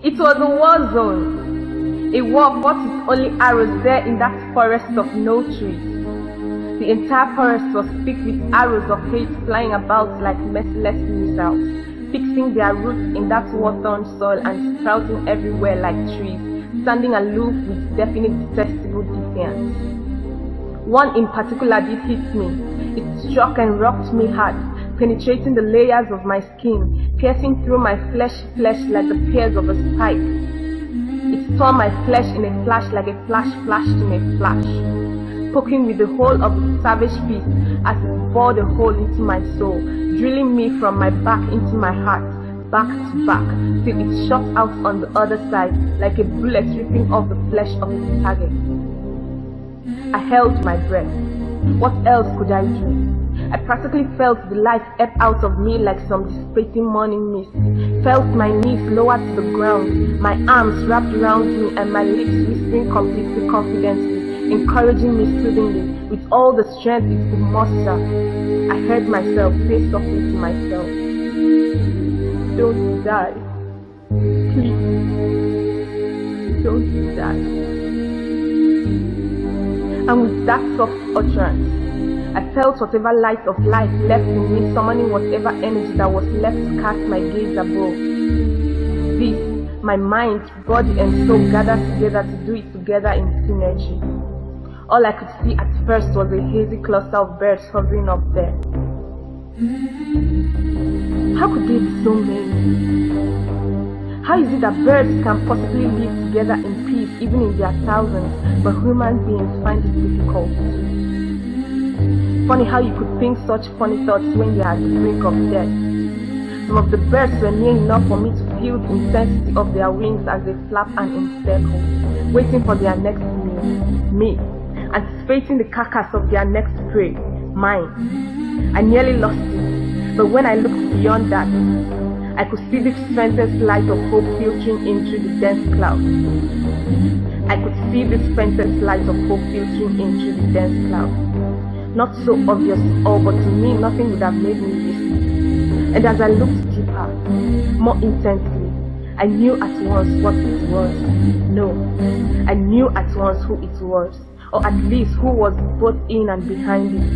It was a war zone, a war fought with only arrows there in that forest of no trees. The entire forest was thick with arrows of hate flying about like merciless missiles, fixing their roots in that war-torn soil and sprouting everywhere like trees, standing aloof with definite detestable defiance. One in particular did hit me. It struck and rocked me hard, penetrating the layers of my skin, piercing through my flesh like the pears of a spike. It tore my flesh in a flash like a flash flashed in a flash, poking with the whole of its savage fist as it bored a hole into my soul, drilling me from my back into my heart, back to back, till it shot out on the other side like a bullet ripping off the flesh of its target. I held my breath. What else could I do? I practically felt the life ebb out of me like some dissipating morning mist, felt my knees lower to the ground, my arms wrapped around me and my lips whispering completely confidently, encouraging me soothingly with all the strength it could muster. I heard myself say softly to myself, "Don't die. Please, don't die." And with that soft utterance, I felt whatever light of life left in me summoning whatever energy that was left to cast my gaze above. This, my mind, body and soul gathered together to do it together in synergy. All I could see at first was a hazy cluster of birds hovering up there. How could they be so many? How is it that birds can possibly live together in peace even in their thousands, but human beings find it difficult? Funny how you could think such funny thoughts when you are at the brink of death. Some of the birds were near enough for me to feel the intensity of their wings as they flap and encircle, waiting for their next meal, me, anticipating the carcass of their next prey, mine. I nearly lost it, but when I looked beyond that, I could see the faintest light of hope filtering in through the dense clouds. I could see this faintest light of hope filtering in through the dense clouds. Not so obvious to all, but to me nothing would have made me listen. And as I looked deeper, more intensely, I knew at once what it was. No, I knew at once who it was, or at least who was both in and behind it.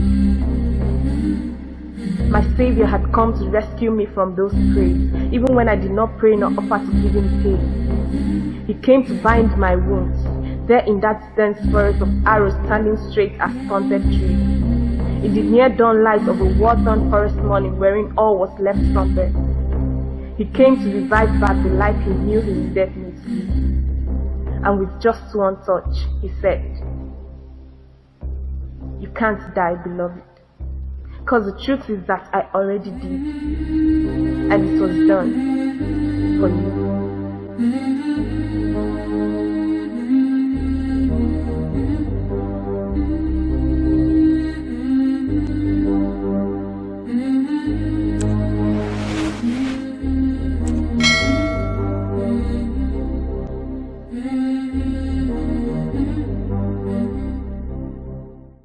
My Savior had come to rescue me from those prey, even when I did not pray nor offer to give him pain. He came to bind my wounds, there in that dense forest of arrows standing straight as stunted trees. In the near dawn light of a war-torn forest morning wherein all was left somber, he came to revive back the life he knew he needed me to live. And with just one touch, he said, "You can't die, beloved. Because the truth is that I already did. And it was done for you."